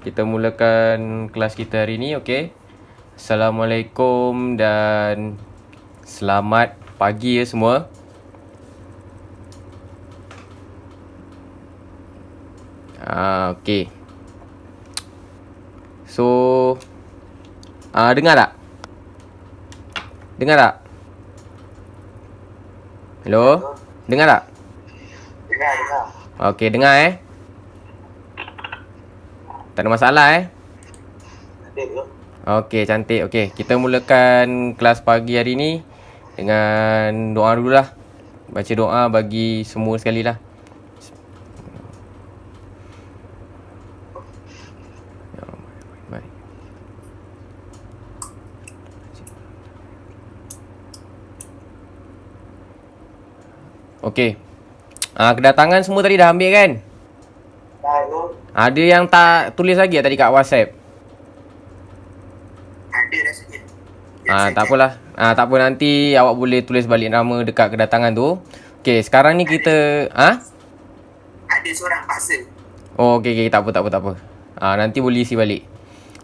Kita mulakan kelas kita hari ni, okey. Assalamualaikum dan selamat pagi ya semua. Okey. So, dengar tak? Dengar tak? Hello? Dengar tak? Dengar. Okey, dengar Tak ada masalah Ada ke? Okey, cantik. Okey, kita mulakan kelas pagi hari ni dengan doa dululah. Baca doa bagi semua sekali lah. Okey. Kedatangan semua tadi dah ambil kan? Dah tu. Ada yang tak tulis lagi tadi kat WhatsApp? Ada dah sikit. Tak apalah. Tak apa, nanti awak boleh tulis balik nama dekat kedatangan tu. Okey, sekarang ni kita Ada seorang paksa. Oh, okey, tak apa. Nanti boleh isi balik.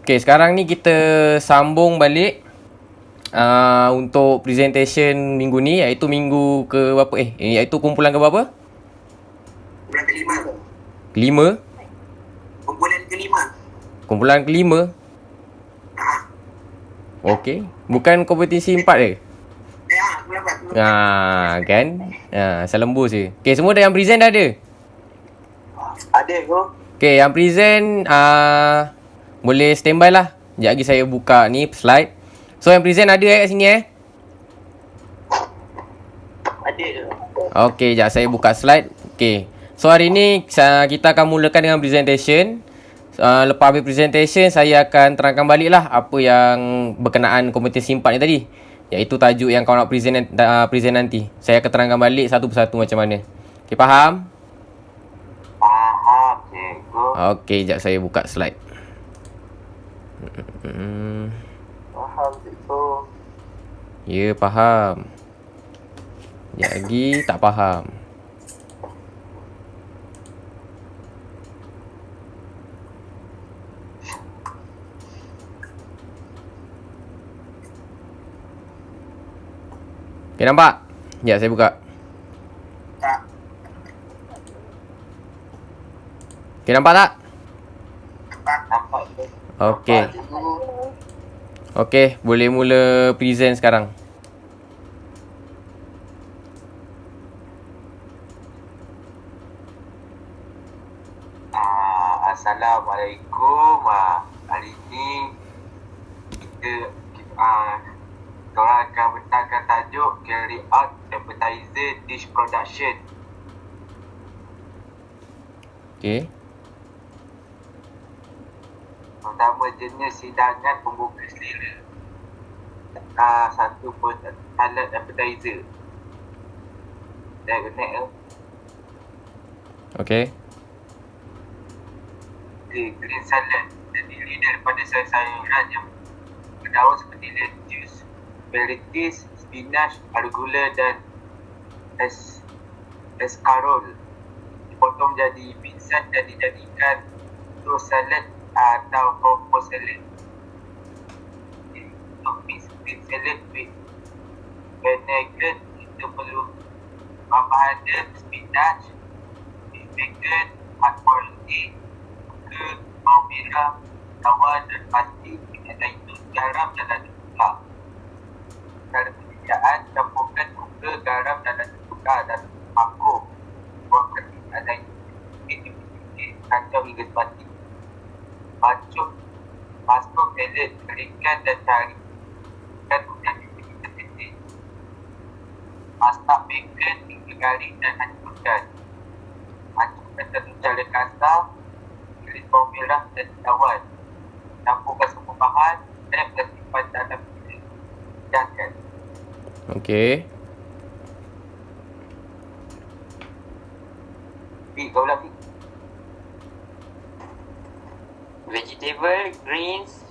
Okey, sekarang ni kita sambung balik untuk presentation minggu ni, iaitu minggu ke berapa? Iaitu kumpulan ke berapa? Kumpulan kelima. Kelima? Kumpulan kelima. Kumpulan kelima? Okey. Bukan kompetisi 4 ke? Kumpulan empat. Kan? Asal lembus je. Okey, semua dah yang present dah ada? Ada ke? Okey, yang present boleh standby lah. Sekejap lagi saya buka ni slide. So yang present ada kat sini Ada ke? Okey, sekejap saya buka slide. Okey. So hari ni kita akan mulakan dengan presentation. Lepas habis presentation, saya akan terangkan balik lah apa yang berkenaan kompetisi 4 ni tadi. Iaitu tajuk yang kau nak present nanti. Saya akan terangkan balik satu persatu macam mana. Okey, faham? Faham, cikgu. Okey, sekejap saya buka slide. Faham, cikgu. Ya, faham. Sekejap lagi tak faham. Okey, nampak? Sekejap saya buka. Tak. Okey, nampak tak? Nampak tu. Okey. Okey, boleh mula present sekarang. Assalamualaikum. Hari ni kita akan bentangkan tajuk Carry Out Appetizer Dish Production. Okey. Pertama, jenis hidangan pembuka selera. Satu pun salad appetizer. Dah connect ke? Okey. Green salad terdiri daripada sayur-sayuran yang berdaun seperti lettuce, asparagus, spinach, arugula dan escarole. Dipotong jadi pingsan dan dijadikan toast salad atau combo salad. Untuk mix green salad with vinegar, kita perlu bahan dia spinach, bacon, hard boiled egg, bawang merah, bawang dan pasti, minyak zaitun, garam dan lada tukar. Cara penyediaan, campurkan gula, garam dan lada tukar dalam mangkuk. Buangkan minyak zaitun sedikit, kacau hingga sepati. Masuk salad, keringkan dan carikan menjadi sedikit. Masak bacon hingga garing dan hancurkan. Hancurkan satu cara kasar, kulit bawang merah dan daun. Campurkan semua bahan dan simpan dalam bilik. Jangan. Okey. Kau ulang. Vegetable, greens,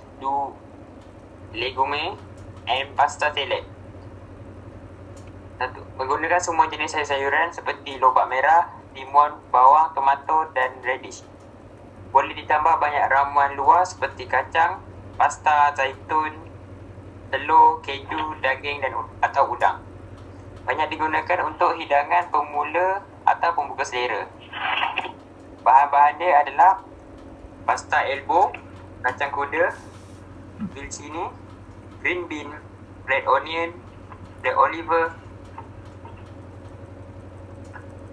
legume and pasta salad. Menggunakan semua jenis sayur-sayuran seperti lobak merah, timun, bawang, tomato dan radish. Boleh ditambah banyak ramuan luar seperti kacang, pasta, zaitun, telur, keju, daging dan atau udang. Banyak digunakan untuk hidangan pemula atau pembuka selera. Bahan-bahan dia adalah pasta elbow, kacang kuda, vilcini, green bean, red onion, black olive,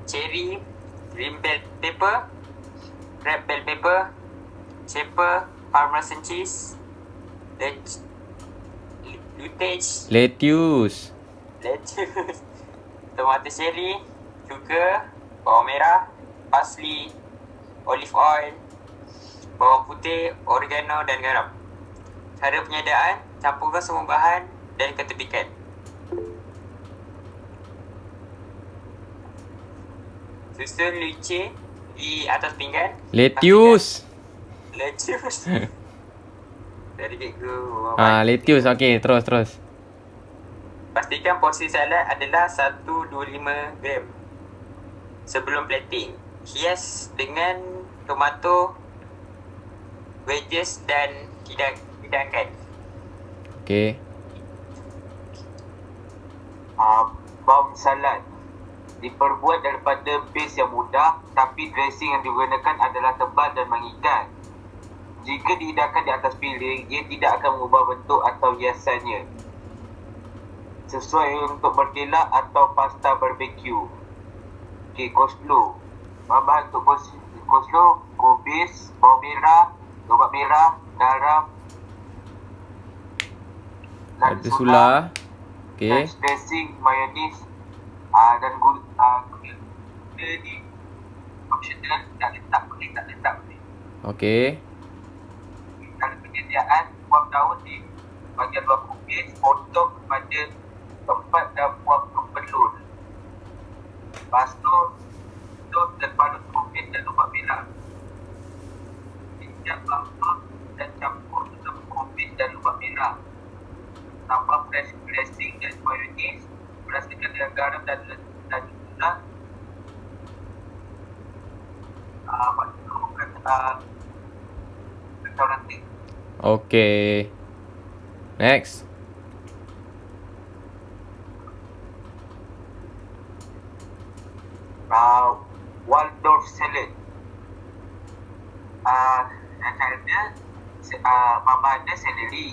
cherry, green bell pepper, red bell pepper, pepper, parmesan cheese, lettuce, Lettuce. tomato cherry, sugar, bawang merah, parsley, olive oil, bawang putih, oregano dan garam. Cara penyediaan, campurkan semua bahan dan ketepikan. Susun licin di atas pinggan. Lettuce. Lettuce. Dari cikgu. Lettuce. Okey, terus. Pastikan porsi salad adalah 125 gram sebelum plating. Hias dengan tomato, wedges dan hidangkan. Okey. Baum salad diperbuat daripada base yang mudah, tapi dressing yang digunakan adalah tebal dan mengikat. Jika dihidangkan di atas piring, ia tidak akan mengubah bentuk atau hiasannya. Sesuai untuk berkelak atau pasta barbecue. Okey, coleslaw. Bahan untuk coleslaw, kubis, bawang merah, lobak merah, garam, Ada sulah. Okey. dressing, mayonis, dan gula ni optional, tak letak boleh. Okey. Dalam penyediaan, buang daun di bahagian luar kubis, potong kepada tempat dan buang ke pelur. Lepas tu dan parut kubis dan lobak merah. Minyak bawang dan campur dengan kubis dan lobak merah. Tambah fresh dressing dan mayonis, berasakan dengan garam dan gula. Kacau nanti. Okey. Next. Waldorf salad. Caranya, bahan dia seleri,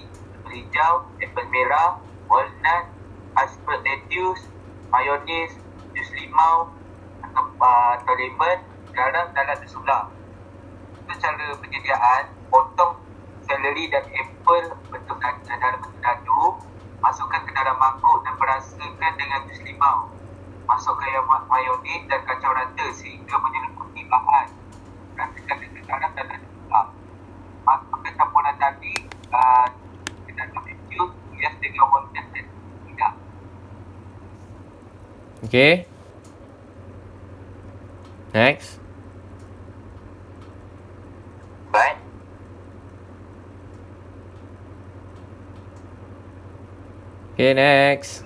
hijau, apple merah, walnut, iceberg lettuce, mayonis, jus limau, atau lemon, garam dan lada sulam. Itu cara penyediaan. Potong seleri dan apple dalam bentuk dadu, masukkan ke dalam mangkuk dan perasakan dengan jus limau. Masukkan yang mayonis dan kacau rata sehingga menyelimuti bahan. Rasakan dengan garam dan lada sulam. Masukkan campuran tadi ke dalam lettuce, hias dengan walnut dan tidak. Okey. Next. But Okay, next.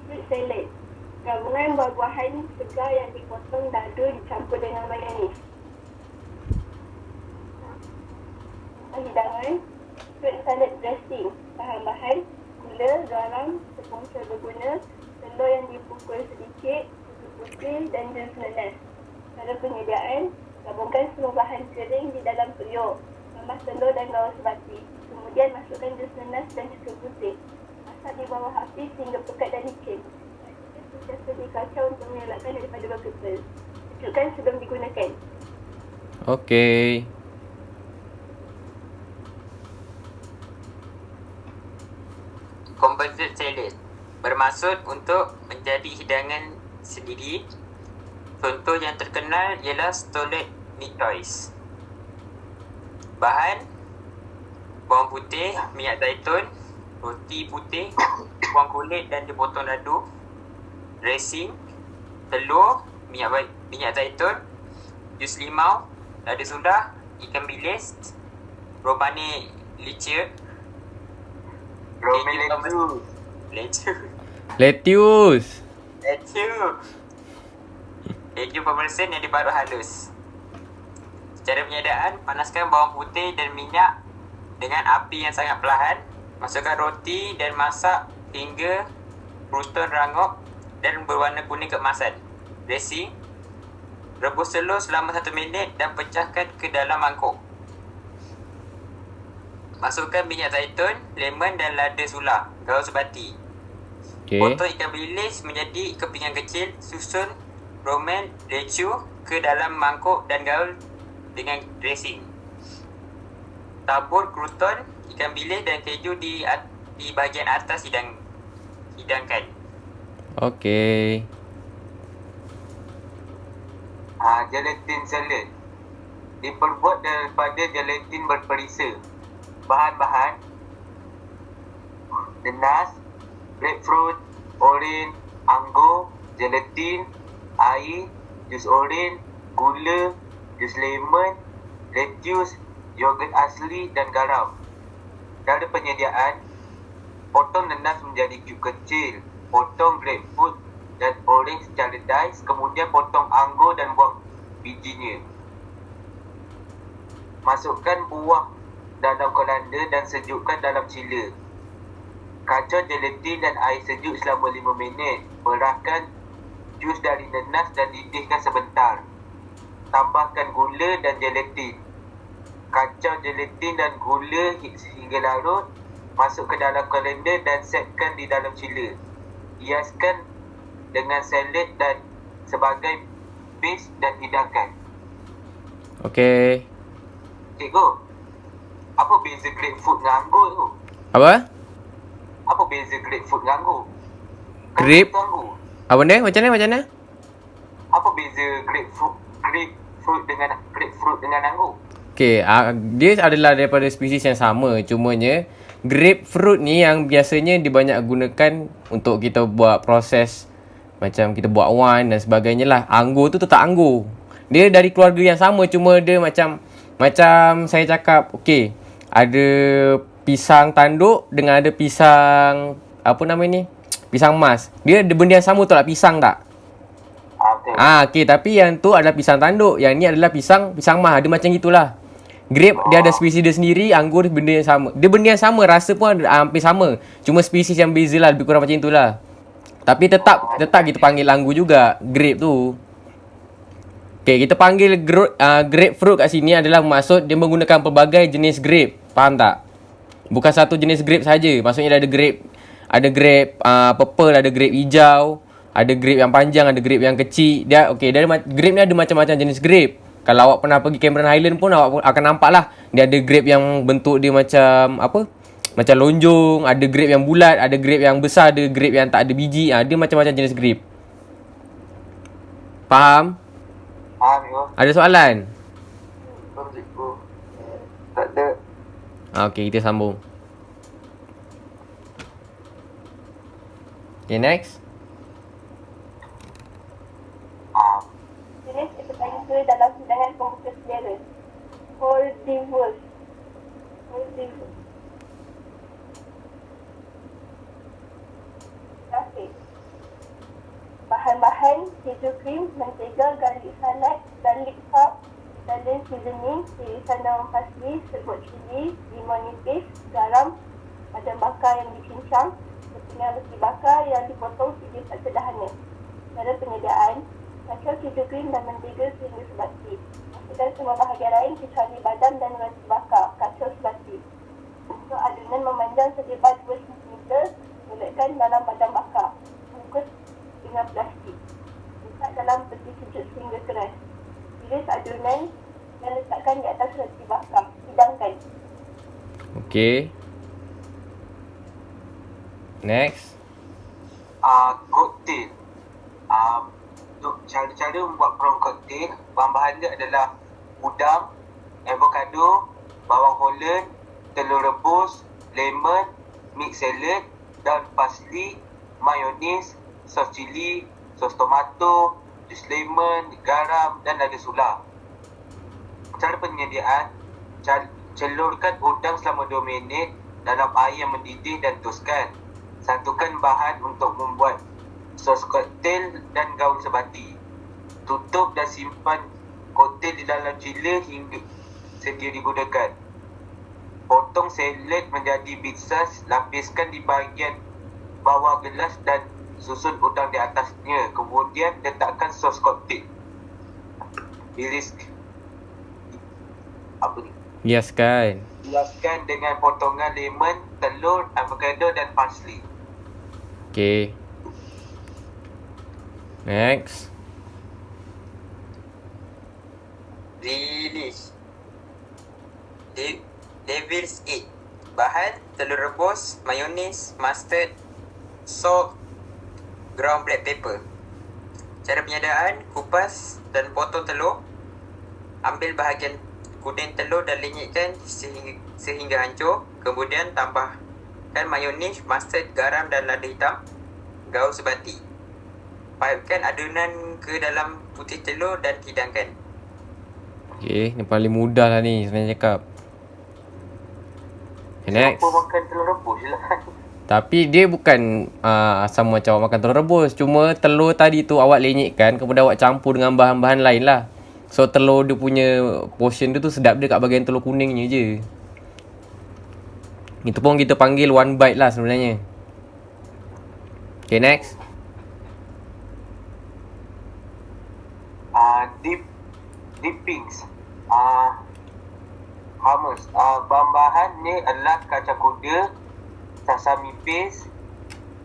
Fruit salad. Gabungan buah-buahan segar yang dipotong dadu dicampur dengan mayonis. Hidangan fruit salad dressing. Bahan-bahan gula, garam, tepung serbaguna, telur yang dipukul sedikit, susu putih dan jus nanas. Cara penyediaan, gabungkan semua bahan kering di dalam periuk. Kemas telur dan gaul sebati. Kemudian masukkan jus nanas dan susu putih. Masak di bawah api sehingga pekat dan licin. Sentiasa dikacau untuk mengelakkan daripada berkepal. Sejukkan sebelum digunakan. Okey. composite salad bermaksud untuk menjadi hidangan sendiri. Contoh yang terkenal ialah Stolet Meat Toys. Bahan: bawang putih, minyak zaitun, roti putih, bawang kulit dan dipotong dadu, dressing, telur, minyak zaitun, jus limau, lada sudah, ikan bilis, robane licin, Lettuce. keju parmesan yang diparut halus. Cara penyediaan, panaskan bawang putih dan minyak dengan api yang sangat perlahan. Masukkan roti dan masak hingga kruton rangup dan berwarna kuning keemasan. Dressing, rebus telur selama 1 minit dan pecahkan ke dalam mangkuk. Masukkan minyak zaitun, lemon dan lada sula, gaul sebati. Okey. Potong ikan bilis menjadi kepingan kecil, susun romen lechu ke dalam mangkuk dan gaul dengan dressing. Tabur kruton, ikan bilis dan keju di bahagian atas hidangkan. Okey. Gelatin salad diperbuat daripada gelatin berperisa. Bahan-bahan: nenas, grapefruit, oren, anggur, gelatin, air, jus oren, gula, jus lemon, lettuce, yogurt asli dan garam. Cara penyediaan: potong nenas menjadi cube kecil, potong grapefruit dan oren secara dice, kemudian potong anggur dan buang bijinya. Masukkan buah dalam kolanda dan sejukkan dalam chiller. Kacau gelatin dan air sejuk selama 5 minit. Perahkan jus dari nenas dan didihkan sebentar. Tambahkan gula dan gelatin. Kacau gelatin dan gula hingga larut. Masuk ke dalam kolanda dan setkan di dalam chiller. Hiaskan dengan salad dan sebagai base dan hidangkan. Okey. Cikgu, apa beza grapefruit dengan anggur tu? Apa? Apa beza grapefruit dengan anggur? Grape? Tu anggur. Apa ni? Macam mana? Apa beza grapefruit dengan anggur? Okey, dia adalah daripada spesies yang sama. Cumanya grapefruit ni yang biasanya dibanyak gunakan untuk kita buat proses macam kita buat wine dan sebagainya lah. Anggur tu tetap anggur. Dia dari keluarga yang sama, cuma dia macam saya cakap, okey, ada pisang tanduk dengan ada pisang apa nama ni? Pisang emas. Dia benda yang sama tu lah, pisang tak? Okay. Okey, tapi yang tu adalah pisang tanduk, yang ni adalah pisang emas. Ada macam gitulah. Grape dia ada spesies dia sendiri, anggur benda yang sama. Dia benda yang sama, rasa pun hampir sama. Cuma spesies yang beza lah, lebih kurang macam itulah. Tapi tetap kita panggil anggur juga, grape tu. Okey, kita panggil grapefruit kat sini adalah maksud dia menggunakan pelbagai jenis grape. Faham tak? Bukan satu jenis grape saja. Maksudnya ada grape purple, ada grape hijau, ada grape yang panjang, ada grape yang kecil. Grape ni ada macam-macam jenis grape. Kalau awak pernah pergi Cameron Highland pun awak akan nampak lah. Dia ada grape yang bentuk dia macam apa? Macam lonjong, ada grape yang bulat, ada grape yang besar, ada grape yang tak ada biji. Dia macam-macam jenis grape. Faham? Faham, ya. Ada soalan? Cikgu. Tak ada. Okey, kita sambung. Okay, next. Jenis ketiga dalam hidangan pembuka selera. Hordivorous. Okey. Bahan-bahan: keju krim, mentega, garlic salad, garlic herb, salad seasoning, irisan daun parsley, serbuk cili, limau nipis, garam, padang bakar yang dicincang, kepingan roti bakar yang dipotong sedikit sederhana. Cara penyediaan: kacau keju krim dan mentega sehingga sebati. Masukkan semua bahagian lain kecuali badam dan roti bakar. Kacau sebati. Untuk adunan memanjang selebar 2 cm, letakkan dalam badam bakar. Bungkus dengan plastik. Letak dalam peti sejuk sehingga keras. Iris adunan dan letakkan di atas roti bakar. Hidangkan. Okey. Next. Koktel. Untuk cara-cara membuat prawn koktel, bahan-bahan dia adalah udang, avocado, bawang holland, telur rebus, lemon, mix salad, daun parsley, mayonis, sos cili, sos tomato, jus lemon, garam dan lada sula. Cara penyediaan: celurkan udang selama 2 minit dalam air yang mendidih dan toskan. Satukan bahan untuk membuat sos koktel dan gaul sebati. Tutup dan simpan Kotel di dalam chiller hingga sedia digunakan. Potong salad menjadi bit saiz, lapiskan di bahagian bawah gelas dan susun udang di atasnya. Kemudian letakkan sos kotel. Iris apa ni? Hiaskan. Hiaskan dengan potongan lemon, telur, avocado dan parsley. Okay. Next. Relish. Devil's Egg. Bahan: telur rebus, mayonis, mustard, salt, ground black pepper. Cara penyataan: kupas dan potong telur. Ambil bahagian kuning telur dan lenyitkan sehingga hancur. Kemudian tambahkan mayonis, mustard, garam dan lada hitam. Gaul sebati. Paipkan adunan ke dalam putih telur dan hidangkan. Okay, ni paling mudah lah ni sebenarnya cakap. Okay, next. Siapa makan telur rebus je lah. Tapi dia bukan sama macam awak makan telur rebus. Cuma telur tadi tu awak lenyitkan, kemudian awak campur dengan bahan-bahan lain lah. So telur dia punya portion dia tu sedap dia kat bahagian telur kuningnya je. Itu pun kita panggil one bite lah sebenarnya. Okay, next. Dippings. Hummus. Bahan-bahan ni adalah kacang kuda, sesame paste,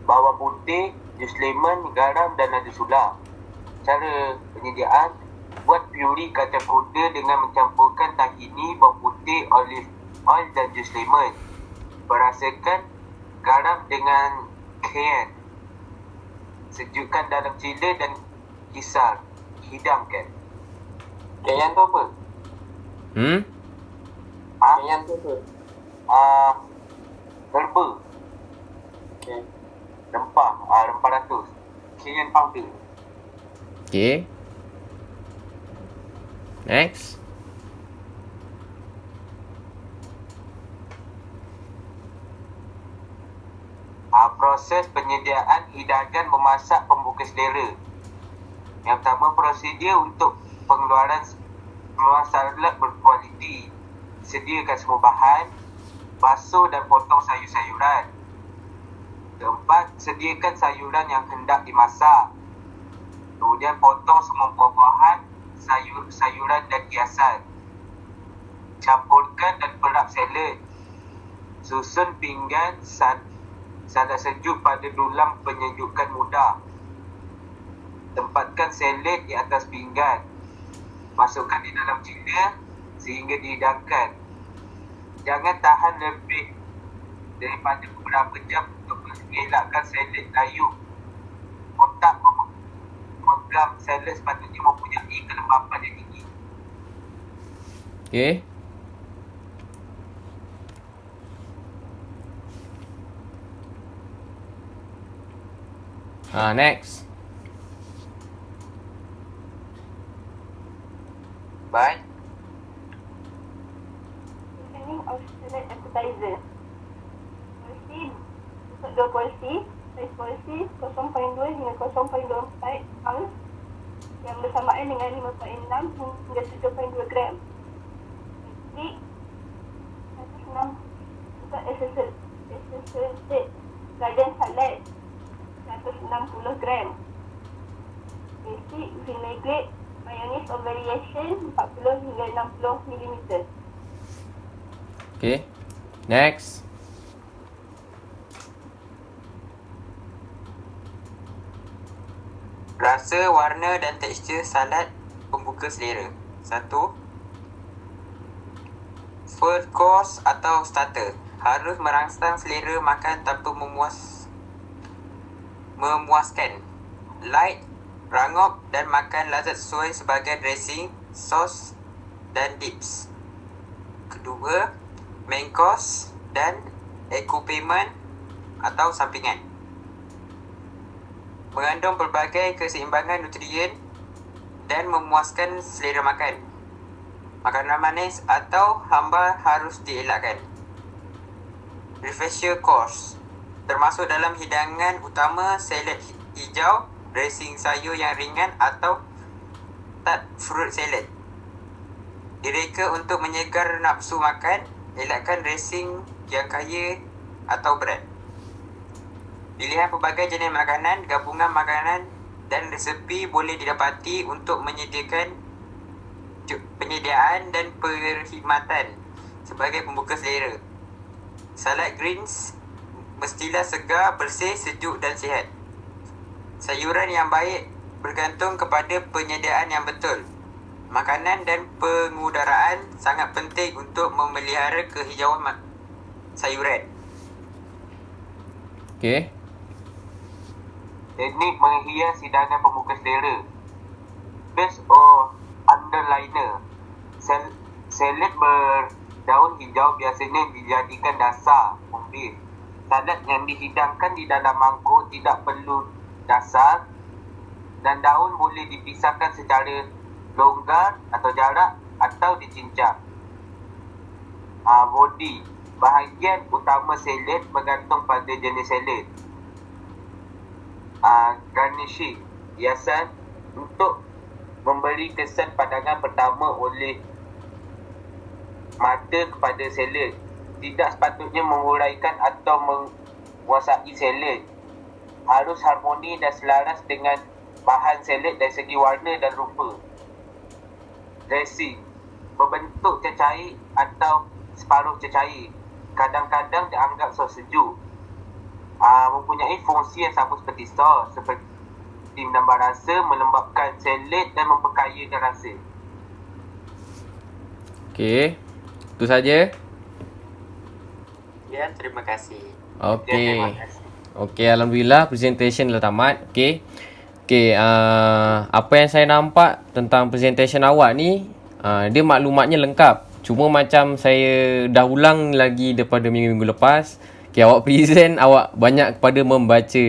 bawang putih, jus lemon, garam dan lada sula. Cara penyediaan: buat puri kacang kuda dengan mencampurkan tahini, bawang putih, olive oil dan jus lemon. Perasakan garam dengan cayenne. Sejukkan dalam chiller dan kisar. Hidangkan. Cayenne tu apa? Cayenne tu apa? Herba. Okay. Rempah. Rempah ratus. Cayenne powder. Okay. Next. Proses penyediaan hidangan memasak pembuka selera. Yang pertama, prosedur untuk pengeluaran salad berkualiti. Sediakan semua bahan, basuh dan potong sayur-sayuran. Keempat, sediakan sayuran yang hendak dimasak. Kemudian potong semua buah-buahan, sayuran dan hiasan. Campurkan dan perap salad. Susun pinggan salad sejuk pada dulang penyejukkan mudah. Tempatkan salad di atas pinggan. Masukkan di dalam chiller sehingga dihidangkan. Jangan tahan lebih daripada beberapa jam untuk mengelakkan salad layu. Kotak memegang salad sepatutnya mempunyai kelembapan yang tinggi. Okay. Next. Bye. Planning of salad appetizer. Porsi untuk 2 porsi. Saiz porsi 0.2 hingga 0.24 ounce yang bersamaan dengan 5.6 hingga 7.2 gram. Nasi 106 untuk associated garden salad 160 gram. Basic vinaigrette mayonnaise of variation 40 hingga 60 mm. Okay. Next. Rasa, warna dan tekstur salad pembuka selera. 1. First course atau starter. Harus merangsang selera makan tanpa memuaskan. Light, rangup dan makan lazat sesuai sebagai dressing, sos dan dips. Kedua, main course dan accompaniment atau sampingan. Mengandung pelbagai keseimbangan nutrien dan memuaskan selera makan. Makanan manis atau hamba harus dielakkan. Refresher course termasuk dalam hidangan utama salad hijau, dressing sayur yang ringan atau tart fruit salad. Direka untuk menyegar nafsu makan. Elakkan dressing yang kaya atau berat. Pilihan pelbagai jenis makanan, gabungan makanan dan resepi boleh didapati untuk penyediaan dan perkhidmatan sebagai pembuka selera. Salad greens mestilah segar, bersih, sejuk dan sihat. Sayuran yang baik bergantung kepada penyediaan yang betul. Makanan dan pengudaraan sangat penting untuk memelihara kehijauan sayuran. Okey. Teknik menghias hidangan pembuka selera. Base or underliner. Salad berdaun hijau biasanya dijadikan dasar umbis. Salad yang dihidangkan di dalam mangkuk tidak perlu dasar dan daun boleh dipisahkan secara longgar atau jarak atau dicincang. Body. Bahagian utama salad bergantung pada jenis salad. Garnishing, hiasan untuk memberi kesan pandangan pertama oleh mata kepada salad. Tidak sepatutnya menguraikan atau menguasai salad. Harus harmoni dan selaras dengan bahan salad dari segi warna dan rupa. Dressing, berbentuk cecair atau separuh cecair. Kadang-kadang dianggap sos sejuk. Mempunyai fungsi yang sama seperti sos, seperti menambah rasa, melembabkan salad dan memperkayakan rasa. Okey. Itu saja. Ya, terima kasih. Okey. Okey, alhamdulillah presentation dah tamat. Okey. Okey, apa yang saya nampak tentang presentation awak ni, dia maklumatnya lengkap. Cuma macam saya dah ulang lagi daripada minggu-minggu lepas. Okay, awak present, awak banyak kepada membaca.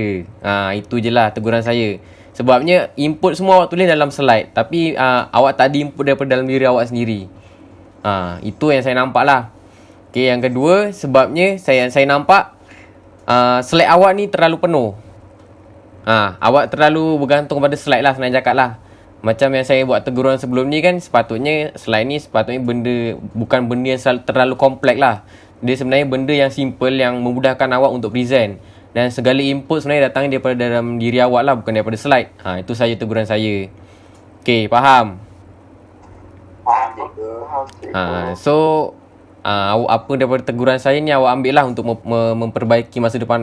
Itu je lah teguran saya. Sebabnya input semua awak tulis dalam slide. Tapi awak tak ada input daripada dalam diri awak sendiri. Itu yang saya nampak lah. Okay, yang kedua, sebabnya saya nampak slide awak ni terlalu penuh. Awak terlalu bergantung pada slide lah, senang cakap lah. Macam yang saya buat teguran sebelum ni kan, sepatutnya slide ni sepatutnya bukan benda yang terlalu kompleks lah. Dia sebenarnya benda yang simple yang memudahkan awak untuk present. Dan segala input sebenarnya datang daripada dalam diri awak lah, bukan daripada slide. Itu saja teguran saya. Okay, faham? So apa daripada teguran saya ni awak ambil lah untuk memperbaiki masa depan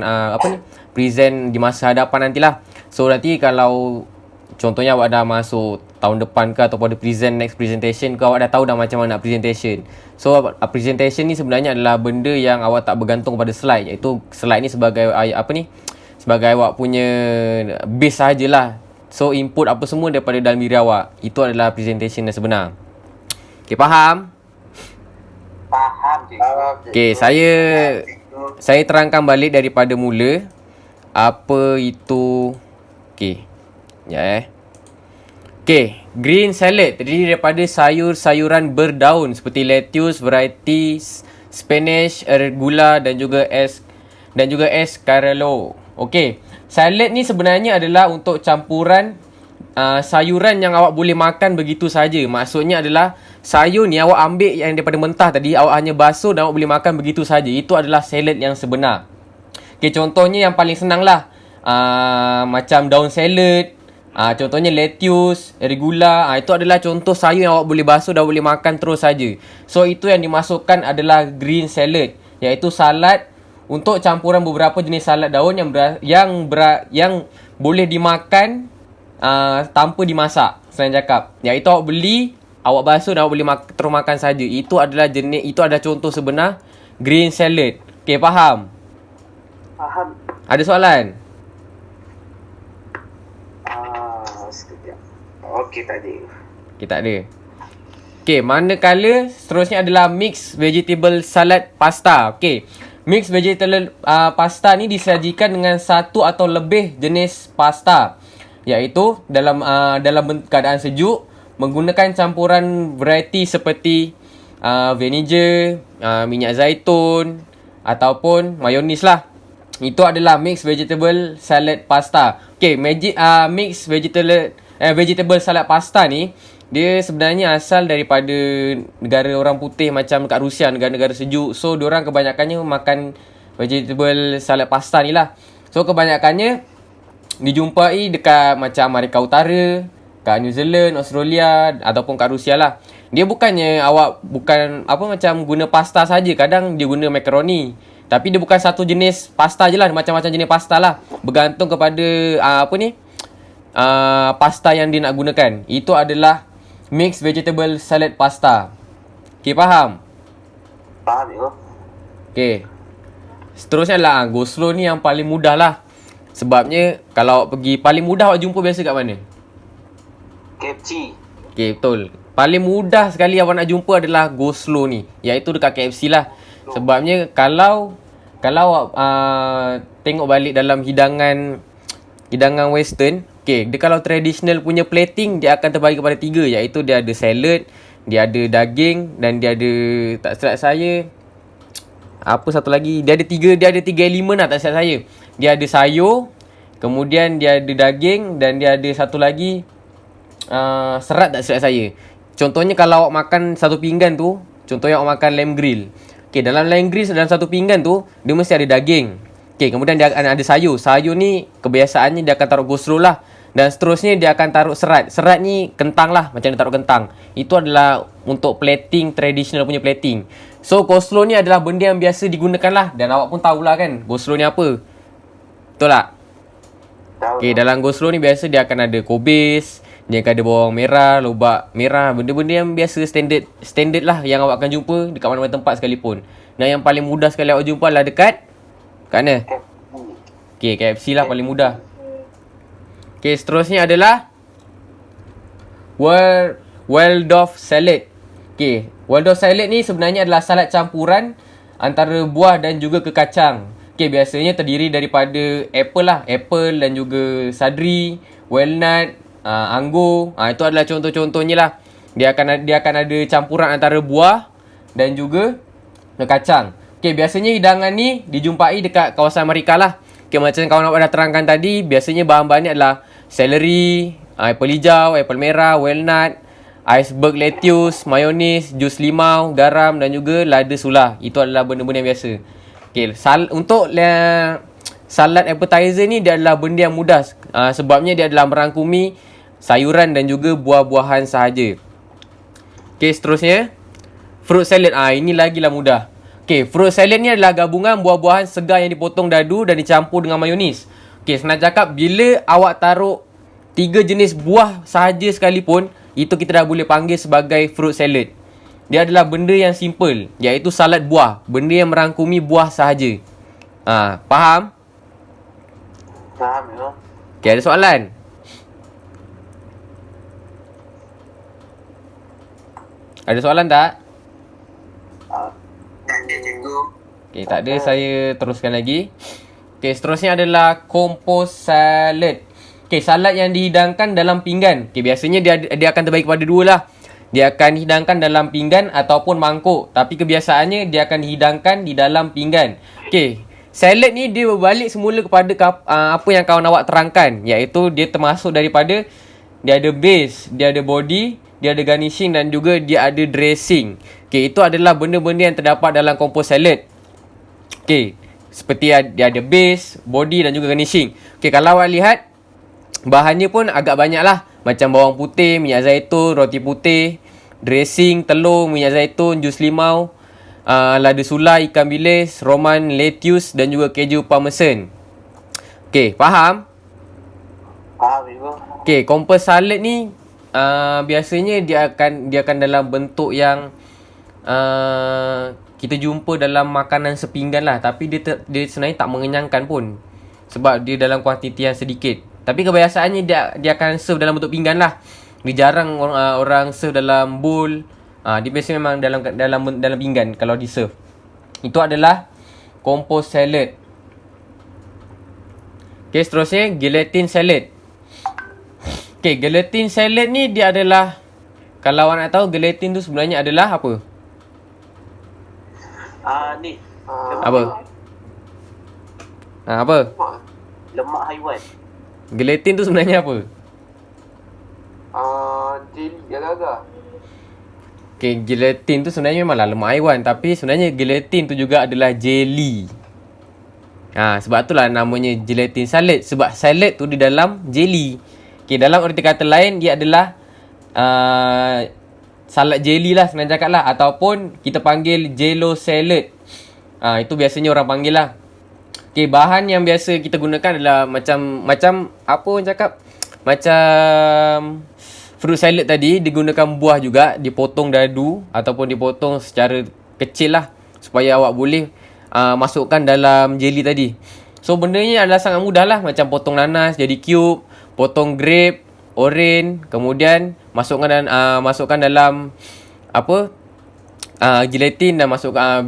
present di masa hadapan nantilah. So nanti kalau contohnya awak dah masuk tahun depan ke ataupun ada present next presentation ke, awak dah tahu dah macam mana nak presentation. So presentation ni sebenarnya adalah benda yang awak tak bergantung pada slide, iaitu slide ni sebagai sebagai awak punya base sajalah. So input apa semua daripada dalam diri awak, itu adalah presentation yang sebenar. Okay, faham? Faham je. Okay, saya terangkan balik daripada mula apa itu. Okay, Okay, green salad terdiri daripada sayur-sayuran berdaun seperti lettuce, varieties, spinach, arugula dan juga escargot. Okay, salad ni sebenarnya adalah untuk campuran sayuran yang awak boleh makan begitu saja. Maksudnya adalah sayur ni awak ambil yang daripada mentah tadi, awak hanya basuh dan awak boleh makan begitu saja. Itu adalah salad yang sebenar. Okay, contohnya yang paling senang lah, macam daun salad. Contohnya lettuce, arugula, itu adalah contoh sayur yang awak boleh basuh dan boleh makan terus saja. So itu yang dimasukkan adalah green salad, iaitu salad untuk campuran beberapa jenis salad daun yang boleh dimakan tanpa dimasak. Senang cakap, iaitu awak beli, awak basuh dan awak boleh terus makan saja. Itu adalah contoh sebenar green salad. Okay, faham? Faham. Ada soalan? Sekejap. Okey, tak ada. Okay, tak ada. Okay, manakala seterusnya adalah mixed vegetable salad pasta. Okay, mixed vegetable pasta ni disajikan dengan satu atau lebih jenis pasta, iaitu dalam keadaan sejuk, menggunakan campuran variety seperti vinegar, minyak zaitun ataupun mayonis lah. Itu adalah mixed vegetable salad pasta. Okay, mixed vegetable salad pasta ni Dia sebenarnya asal daripada negara orang putih macam dekat Rusia, negara-negara sejuk. So, diorang kebanyakannya makan vegetable salad pasta ni lah. So, kebanyakannya dijumpai dekat macam Amerika Utara, kat New Zealand, Australia ataupun kat Rusia lah. Dia bukannya bukan apa macam guna pasta saja. Kadang dia guna makaroni. Tapi dia bukan satu jenis pasta je lah. Macam-macam jenis pasta lah. Bergantung kepada pasta yang dia nak gunakan. Itu adalah mixed vegetable salad pasta. Okay, faham? Faham ya? Okay. Seterusnya lah go slow ni yang paling mudah lah. Sebabnya kalau pergi paling mudah awak jumpa biasa kat mana? KFC. Okay, betul. Paling mudah sekali awak nak jumpa adalah go slow ni, iaitu dekat KFC lah. Sebabnya kalau awak tengok balik dalam hidangan western, okay, dia kalau traditional punya plating, dia akan terbagi kepada 3, iaitu dia ada salad, dia ada daging dan dia ada, tak silap saya, apa satu lagi, dia ada 3 elemen lah, tak silap saya. Dia ada sayur, kemudian dia ada daging dan dia ada satu lagi serat, tak silap saya. Contohnya kalau awak makan satu pinggan tu, contohnya awak makan lamb grill. Okay, dalam lamb grill dalam satu pinggan tu, dia mesti ada daging. Okay, kemudian dia ada sayur. Sayur ni kebiasaannya dia akan taruh coleslaw lah. Dan seterusnya dia akan taruh serat. Serat ni kentang lah, macam dia taruh kentang. Itu adalah untuk plating, traditional punya plating. So, coleslaw ni adalah benda yang biasa digunakan lah. Dan awak pun tahulah kan, coleslaw ni apa. Betul tak? Tahu. Okay, dalam coleslaw ni biasa dia akan ada kobis, dia akan ada bawang merah, lobak merah, benda-benda yang biasa standard lah yang awak akan jumpa dekat mana-mana tempat sekalipun. Dan yang paling mudah sekali awak jumpa lah dekat mana? Okay, KFC lah paling mudah. Okay, seterusnya adalah Waldorf salad. Okay, Waldorf salad ni sebenarnya adalah salad campuran antara buah dan juga kekacang. Okay, biasanya terdiri daripada apple lah. Apple dan juga sadri, walnut, anggur. Itu adalah contoh-contohnya lah. Dia akan ada campuran antara buah dan juga kacang. Okay, biasanya hidangan ni dijumpai dekat kawasan Amerika lah. Okay, macam kawan awak dah terangkan tadi, biasanya bahan-bahannya adalah celery, apple hijau, apple merah, walnut, iceberg lettuce, mayonis, jus limau, garam dan juga lada sulah. Itu adalah benda-benda yang biasa. Okay, untuk salad appetizer ni dia adalah benda yang mudah. Sebabnya dia adalah merangkumi sayuran dan juga buah-buahan sahaja. Okay, seterusnya fruit salad. Ini lagilah mudah. Okay, fruit salad ni adalah gabungan buah-buahan segar yang dipotong dadu dan dicampur dengan mayonis. Okay, senang cakap, bila awak taruh 3 jenis buah sahaja sekalipun, itu kita dah boleh panggil sebagai fruit salad. Dia adalah benda yang simple, iaitu salad buah. Benda yang merangkumi buah sahaja. Faham? Faham ya? Okay, ada soalan? Ada soalan tak? Tak ada cikgu. Okay, tak ada. Saya teruskan lagi. Okay, seterusnya adalah compost salad. Okay, salad yang dihidangkan dalam pinggan. Okay, biasanya dia akan terbagi kepada 2 lah. Dia akan dihidangkan dalam pinggan ataupun mangkuk. Tapi kebiasaannya dia akan dihidangkan di dalam pinggan. Okay, salad ni dia berbalik semula kepada apa yang kawan awak terangkan. Iaitu dia termasuk daripada, dia ada base, dia ada body, dia ada garnishing dan juga dia ada dressing. Okay, itu adalah benda-benda yang terdapat dalam compost salad. Okay, seperti dia ada base, body dan juga garnishing. Okay, kalau awak lihat, bahannya pun agak banyak lah. Macam bawang putih, minyak zaitun, roti putih, dressing, telur, minyak zaitun, jus limau, lada sulah, ikan bilis, roman lettuce dan juga keju parmesan. Okay, faham? Faham cikgu. Okay, compost salad ni biasanya dia akan dalam bentuk yang kita jumpa dalam makanan sepinggan lah. Tapi dia sebenarnya tak mengenyangkan pun, sebab dia dalam kuantiti yang sedikit. Tapi kebiasaannya dia akan serve dalam bentuk pinggan lah. Dia jarang orang serve dalam bowl. Dia biasanya memang dalam pinggan kalau di serve. Itu adalah compost salad. Okay, seterusnya gelatin salad. Okay, gelatin salad ni dia adalah, kalau awak nak tahu, gelatin tu sebenarnya adalah apa? Ni. Apa? Apa? Lemak haiwan. Gelatin tu sebenarnya apa? Jelly agak-agak. Okay, gelatin tu sebenarnya memanglah lemak haiwan. Tapi sebenarnya gelatin tu juga adalah jelly. Sebab itulah namanya gelatin salad. Sebab salad tu di dalam jelly. Okay, dalam erti kata lain, dia adalah salad jelly lah senang cakap lah. Ataupun kita panggil jello salad. Itu biasanya orang panggil lah. Okay, bahan yang biasa kita gunakan adalah macam apa orang cakap? Macam fruit salad tadi, digunakan buah juga, dipotong dadu ataupun dipotong secara kecil lah supaya awak boleh masukkan dalam jelly tadi. So benda ni adalah sangat mudah lah. Macam potong nanas jadi cube, potong grape, orange, kemudian masukkan dalam gelatin dan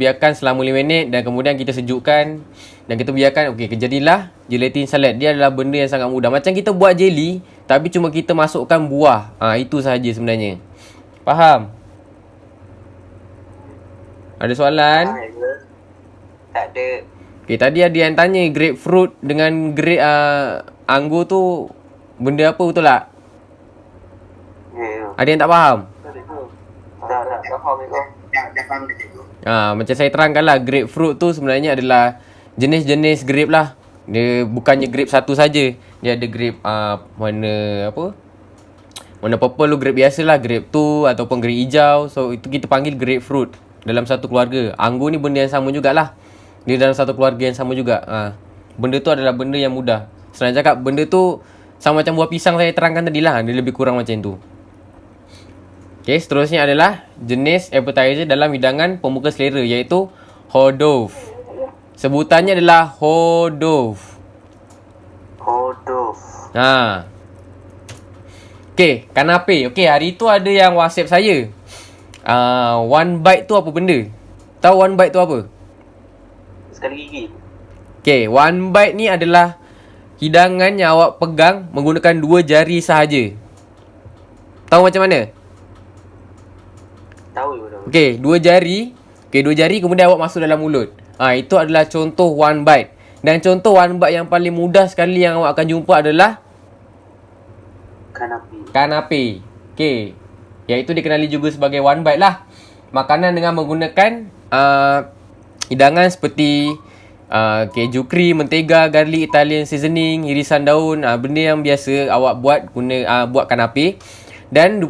biarkan selama 5 minit dan kemudian kita sejukkan dan kita biarkan. Okey, jadilah gelatin salad. Dia adalah benda yang sangat mudah. Macam kita buat jelly tapi cuma kita masukkan buah. Itu sahaja sebenarnya. Faham? Ada soalan? Tak ada. Okay, tadi ada yang tanya grapefruit dengan anggur tu benda apa, betul tak? Ya. Ada yang tak faham? Tak faham ni kau. Dah faham dah cikgu. Macam saya terangkan lah, grapefruit tu sebenarnya adalah jenis-jenis grape lah. Dia bukannya grape satu saja. Dia ada grape warna purple tu grape biasa lah, grape tu ataupun grape hijau. So itu kita panggil grapefruit dalam satu keluarga. Anggur ni benda yang sama jugalah. Dia dalam satu keluarga yang sama juga. Benda tu adalah benda yang mudah. Senang cakap, benda tu sama macam buah pisang saya terangkan tadi lah. Dia lebih kurang macam tu. Okay, seterusnya adalah jenis appetizer dalam hidangan pembuka selera, iaitu hors d'oeuvre. Sebutannya adalah hors d'oeuvre. Okay, kanape. Okay, hari tu ada yang WhatsApp saya. One bite tu apa benda? Tahu one bite tu apa? Sekali gigi. Okay, one bite ni adalah hidangan yang awak pegang menggunakan 2 jari sahaja. Tahu macam mana? Tahu je betul. Okay, 2 jari. Okay, 2 jari kemudian awak masuk dalam mulut. Itu adalah contoh one bite. Dan contoh one bite yang paling mudah sekali yang awak akan jumpa adalah kanape. Okay, iaitu dikenali juga sebagai one bite lah. Makanan dengan menggunakan hidangan seperti keju krim, mentega, garlic, Italian seasoning, irisan daun, benda yang biasa awak buat kanape. Dan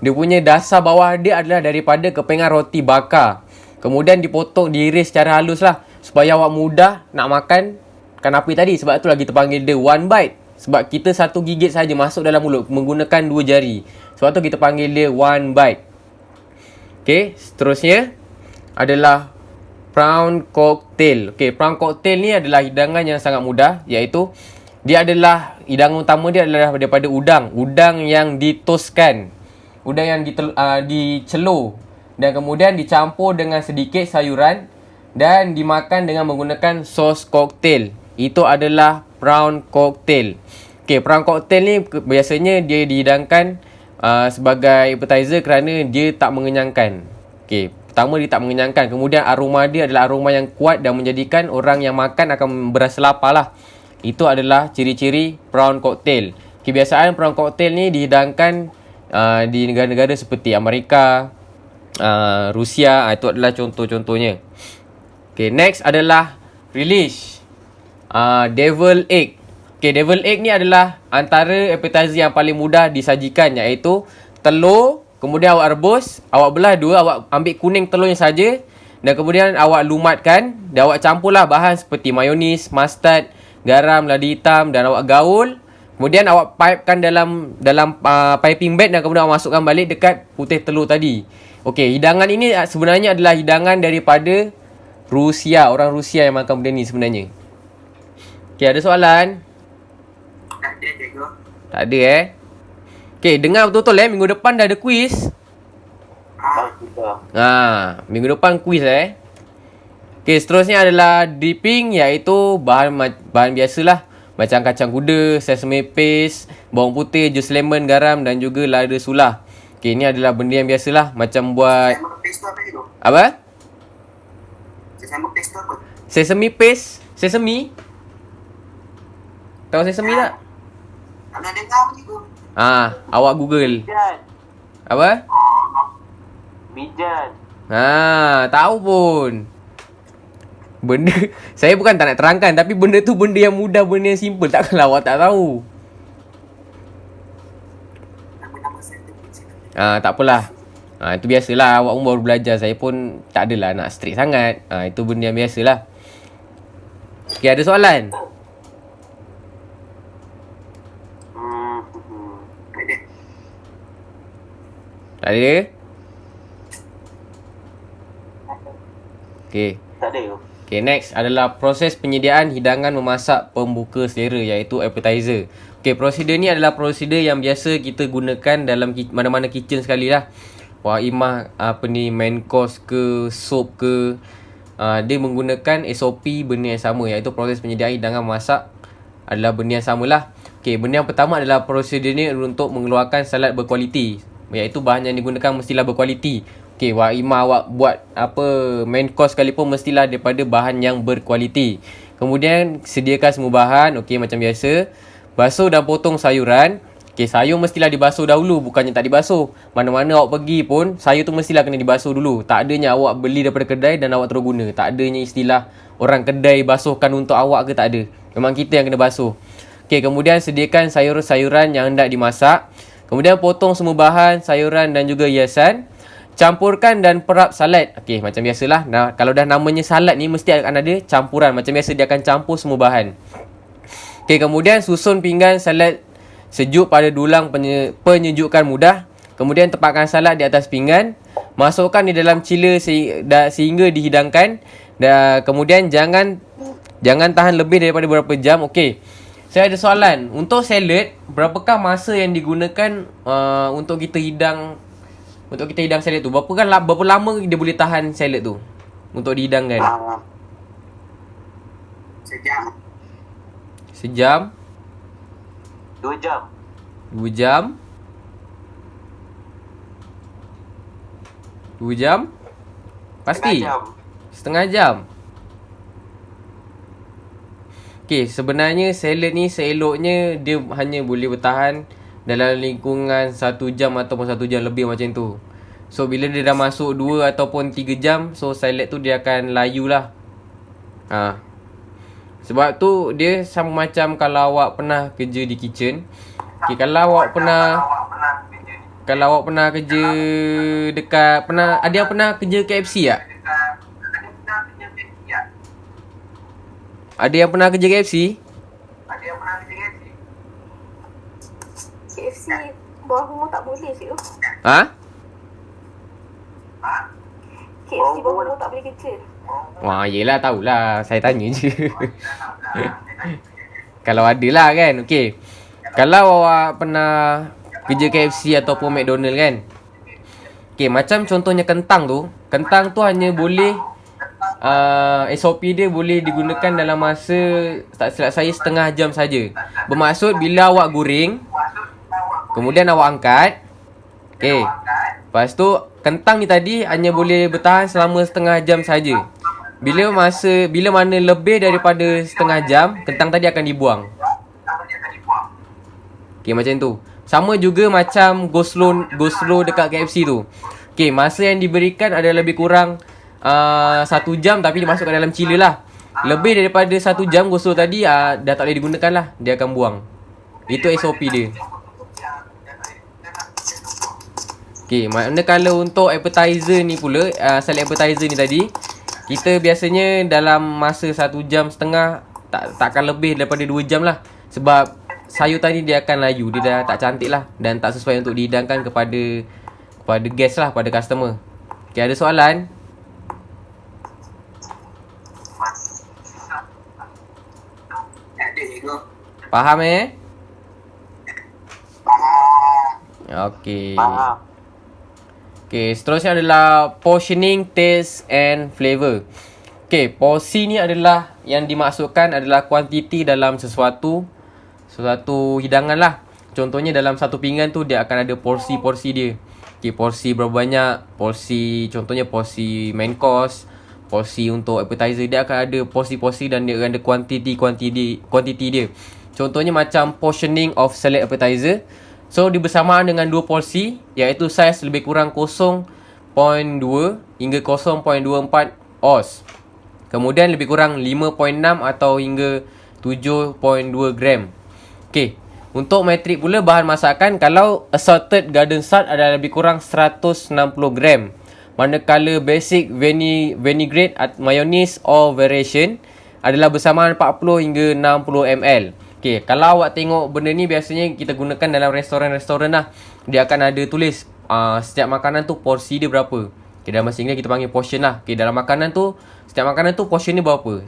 dia punya dasar bawah dia adalah daripada kepengan roti bakar. Kemudian dipotong, diiris secara halus lah supaya awak mudah nak makan kanape tadi. Sebab itulah kita panggil dia one bite. Sebab kita satu gigit saja masuk dalam mulut menggunakan 2 jari. Sebab tu kita panggil dia one bite. Okay, seterusnya adalah prawn cocktail. Okay, prawn cocktail ni adalah hidangan yang sangat mudah, iaitu dia adalah hidangan utama dia adalah daripada udang. Udang yang ditoskan. Udang yang dicelur dan kemudian dicampur dengan sedikit sayuran dan dimakan dengan menggunakan sos koktail. Itu adalah prawn cocktail. Okay, prawn cocktail ni biasanya dia dihidangkan sebagai appetizer kerana dia tak mengenyangkan. Okay, pertama dia tak mengenyangkan. Kemudian aroma dia adalah aroma yang kuat dan menjadikan orang yang makan akan berasa lapar lah. Itu adalah ciri-ciri prawn cocktail. Kebiasaan prawn cocktail ni dihidangkan di negara-negara seperti Amerika, Rusia. Itu adalah contoh-contohnya. Okay, next adalah relish. Devil egg. Okay, devil egg ni adalah antara appetizer yang paling mudah disajikan, iaitu telur, kemudian awak rebus, awak belah dua, awak ambil kuning telurnya saja dan kemudian awak lumatkan dan awak campurlah bahan seperti mayonis, mustard, garam, lada hitam dan awak gaul. Kemudian awak pipekan dalam piping bag dan kemudian awak masukkan balik dekat putih telur tadi. Okey, hidangan ini sebenarnya adalah hidangan daripada Rusia. Orang Rusia yang makan benda ni sebenarnya. Okey, ada soalan? Tak ada cikgu. Tak ada Okey, dengar betul-betul minggu depan dah ada quiz. Minggu depan quiz Okey, seterusnya adalah dipping, iaitu bahan biasalah. Macam kacang kuda, sesame paste, bawang putih, jus lemon, garam dan juga lada sulah. Okey, ini adalah benda yang biasalah. Macam buat Sesame paste tu apa cikgu? apa? Sesame paste tu apa? Sesame paste? Sesame? Tahu sesame tak? Tak pernah dengar apa cikgu? Awak Google. Bijan. Apa? Bijan. Tahu pun. Benda saya bukan tak nak terangkan, tapi benda tu benda yang mudah, benda yang simple. Takkanlah awak tak tahu. Tak apalah. Itu biasalah, awak pun baru belajar. Saya pun tak adalah nak strict sangat. Itu benda yang biasalah. Okey, ada soalan? Tak ada? Okey. Tak ada. Okay, next adalah proses penyediaan hidangan memasak pembuka selera, iaitu appetizer. Okay, prosedur ni adalah prosedur yang biasa kita gunakan dalam mana-mana kitchen sekali lah. Waimah main course ke, soup ke, dia menggunakan SOP benda yang sama, iaitu proses penyediaan hidangan memasak adalah benda yang samalah. Okay, benda yang pertama adalah prosedur ni untuk mengeluarkan salad berkualiti, iaitu bahan yang digunakan mestilah berkualiti. Okay, Waimah awak buat main course sekalipun mestilah daripada bahan yang berkualiti. Kemudian sediakan semua bahan, okay, macam biasa. Basuh dan potong sayuran. Okay, sayur mestilah dibasuh dahulu, bukannya tak dibasuh. Mana-mana awak pergi pun, sayur tu mestilah kena dibasuh dulu. Tak adanya awak beli daripada kedai dan awak terus guna. Tak adanya istilah orang kedai basuhkan untuk awak ke, tak ada. Memang kita yang kena basuh. Okay, kemudian sediakan sayur-sayuran yang hendak dimasak. Kemudian potong semua bahan, sayuran dan juga hiasan. Campurkan dan perap salad. Okey, macam biasalah. Nah, kalau dah namanya salad ni mesti akan ada campuran. Macam biasa dia akan campur semua bahan. Okey, kemudian susun pinggan salad sejuk pada dulang penyejukkan mudah. Kemudian tempatkan salad di atas pinggan. Masukkan di dalam chiller sehingga dihidangkan. Dan kemudian jangan tahan lebih daripada beberapa jam. Okey. Saya ada soalan. Untuk salad, berapakah masa yang digunakan untuk kita hidang salad tu? Berapa lama dia boleh tahan salad tu untuk dihidangkan? Sejam? 2 jam. 2 jam? 2 jam? Pasti? Setengah jam. Okay, sebenarnya salad ni seeloknya dia hanya boleh bertahan dalam lingkungan 1 jam ataupun 1 jam lebih macam tu. So bila dia dah masuk 2 ataupun 3 jam, so salad tu dia akan layu lah. Sebab tu dia sama macam kalau awak pernah kerja di kitchen. Okay, kalau awak pernah kerja dekat, ada yang pernah kerja KFC tak? Ada yang pernah kerja KFC? KFC bawah rumah tak boleh sih. KFC bawah rumah tak boleh kerja. Wah, yelah, tahulah. Saya tanya je. Kalau ada lah kan. Okey. Kalau awak pernah kerja KFC ataupun McDonald kan. Okey, macam contohnya kentang tu. Kentang tu hanya boleh SOP dia boleh digunakan dalam masa, tak silap saya, setengah jam saja. Bermaksud bila awak goreng, kemudian awak angkat. Okey. Lepas tu kentang ni tadi hanya boleh bertahan selama setengah jam saja. Bila mana lebih daripada setengah jam, kentang tadi akan dibuang. Okey, macam tu. Sama juga macam go slow dekat KFC tu. Okey, masa yang diberikan ada lebih kurang 1 jam, tapi dimasukkan dalam chiller lah. Lebih daripada 1 jam go slow tadi dah tak boleh digunakan lah. Dia akan buang. Itu SOP dia. Okey, maknanya kalau untuk appetizer ni pula, salad appetizer ni tadi, kita biasanya dalam masa 1 jam setengah, takkan lebih daripada 2 jam lah. Sebab sayur tadi dia akan layu, dia dah tak cantik lah dan tak sesuai untuk dihidangkan kepada guest lah, pada customer. Okey, ada soalan? Faham Okey. Okey, seterusnya adalah portioning, taste and flavor. Okey, porsi ni adalah yang dimaksudkan adalah kuantiti dalam sesuatu hidangan lah. Contohnya dalam satu pinggan tu dia akan ada porsi-porsi dia. Okey, porsi berapa banyak, contohnya porsi main course, porsi untuk appetizer, dia akan ada porsi-porsi dan dia akan ada kuantiti dia. Contohnya macam portioning of salad appetizer. So bersamaan dengan 2 porsi, iaitu saiz lebih kurang 0.2 hingga 0.24 oz. Kemudian lebih kurang 5.6 atau hingga 7.2 gram. Okey, untuk matrik pula bahan masakan, kalau assorted garden salt adalah lebih kurang 160 gram. Manakala basic vinaigrette mayonnaise or variation adalah bersamaan 40 hingga 60 ml. Okey, kalau awak tengok benda ni biasanya kita gunakan dalam restoran-restoran lah. Dia akan ada tulis setiap makanan tu porsi dia berapa. Okey, dalam bahasa Inggeris kita panggil portion lah. Okey, dalam makanan tu, setiap makanan tu portion dia berapa.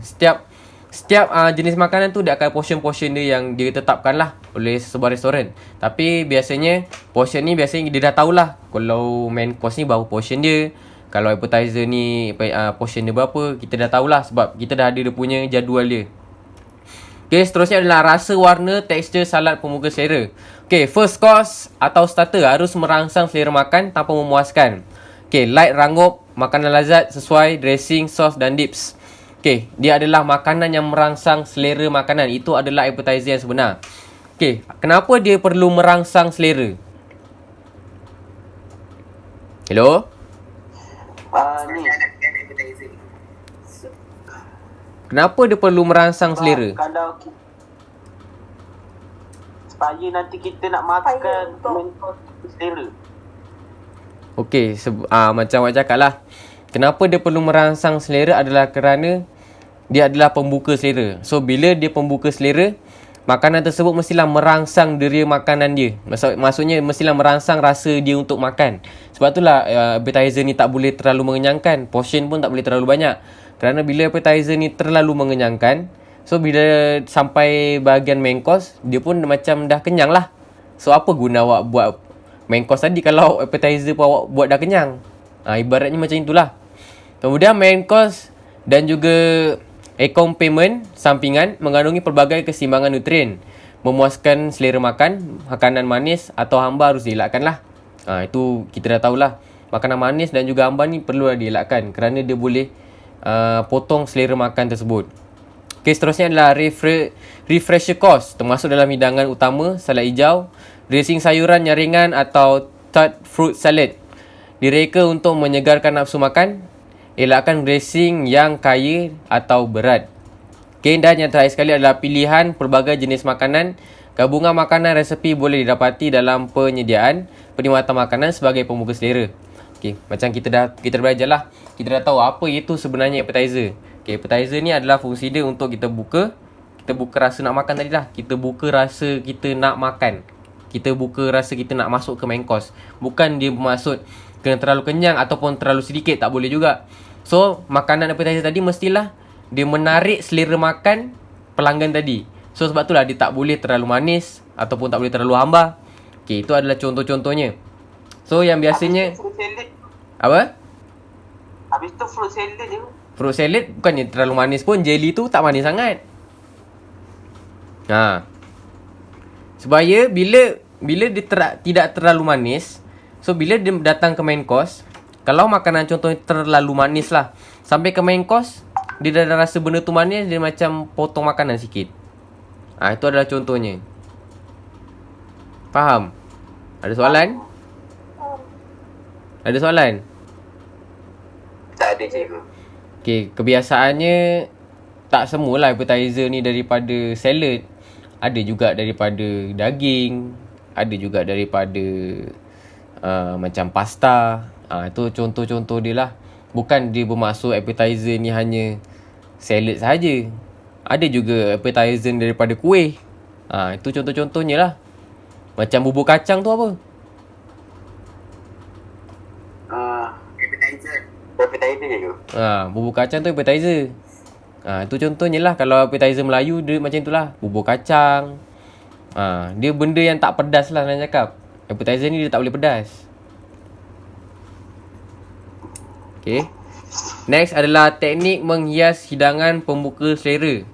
Setiap jenis makanan tu dia akan portion-portion dia yang dia tetapkan lah oleh sebuah restoran. Tapi biasanya portion ni biasanya dia dah tahulah. Kalau main course ni berapa portion dia, kalau appetizer ni portion dia berapa, kita dah tahulah sebab kita dah ada dia punya jadual dia. Okay, seterusnya adalah rasa, warna, tekstur salad pembuka selera. Okay, first course atau starter harus merangsang selera makan tanpa memuaskan. Okay, light rangup, makanan lazat sesuai dressing, sos dan dips. Okay, dia adalah makanan yang merangsang selera makanan. Itu adalah appetizer yang sebenar. Okay, kenapa dia perlu merangsang selera? Hello? Ni Kenapa dia perlu merangsang selera? kalau supaya nanti kita nak makan main course selera. Okey, macam awak cakap lah. Kenapa dia perlu merangsang selera adalah kerana dia adalah pembuka selera. So, bila dia pembuka selera, makanan tersebut mestilah merangsang deria makanan dia. Maksudnya mestilah merangsang rasa dia untuk makan. Sebab itulah appetizer ni tak boleh terlalu mengenyangkan. Portion pun tak boleh terlalu banyak. Kerana bila appetizer ni terlalu mengenyangkan, so bila sampai bahagian main course, dia pun macam dah kenyang lah. So, apa guna awak buat main course tadi kalau appetizer pun awak buat dah kenyang? Ibaratnya macam itulah. Kemudian main course dan juga accompaniment sampingan mengandungi pelbagai keseimbangan nutrien. Memuaskan selera makan, makanan manis atau hamba harus dielakkan lah. Itu kita dah tahulah. Makanan manis dan juga hamba ni perlu dielakkan kerana dia boleh potong selera makan tersebut. Okay, seterusnya adalah refresher course, termasuk dalam hidangan utama salad hijau, dressing sayuran yang ringan atau tart fruit salad. Direka untuk menyegarkan nafsu makan. Elakkan dressing yang kaya atau berat. Okay, dan yang terakhir sekali adalah pilihan pelbagai jenis makanan. Gabungan makanan resepi boleh didapati dalam penyediaan perkhidmatan makanan sebagai pembuka selera. Okay, macam kita belajar lah. Kita dah tahu apa itu sebenarnya appetizer. Okay, appetizer ni adalah fungsi dia untuk kita buka rasa nak makan tadi lah. Kita buka rasa kita nak makan. Kita buka rasa kita nak masuk ke main course. Bukan dia bermaksud kena terlalu kenyang ataupun terlalu sedikit, tak boleh juga. So, makanan appetizer tadi mestilah dia menarik selera makan pelanggan tadi. So, sebab itulah dia tak boleh terlalu manis ataupun tak boleh terlalu hamba. Okay, itu adalah contoh-contohnya. So, yang biasanya... Fruit salad. Apa? Habis tu fruit salad je. Fruit salad bukannya terlalu manis pun. Jelly tu tak manis sangat. Supaya bila dia tidak terlalu manis, so bila dia datang ke main course, kalau makanan contohnya terlalu manis lah, sampai ke main course, dia dah rasa benda tu manis, dia macam potong makanan sikit. Itu adalah contohnya. Faham? Ada soalan? Ada soalan? Tak ada cikgu. Okay, kebiasaannya tak semualah appetizer ni daripada salad. Ada juga daripada daging. Ada juga daripada macam pasta. Itu contoh-contoh dia lah. Bukan dia bermaksud appetizer ni hanya salad sahaja. Ada juga appetizer daripada kuih. Itu contoh-contohnya lah. Macam bubur kacang tu apa? Appetizer je tu. Bubur kacang tu appetizer. Itu contohnya lah. Kalau appetizer Melayu dia macam itulah. Bubur kacang. Dia benda yang tak pedas lah nak cakap. Appetizer ni dia tak boleh pedas. Okay. Next adalah teknik menghias hidangan pembuka selera.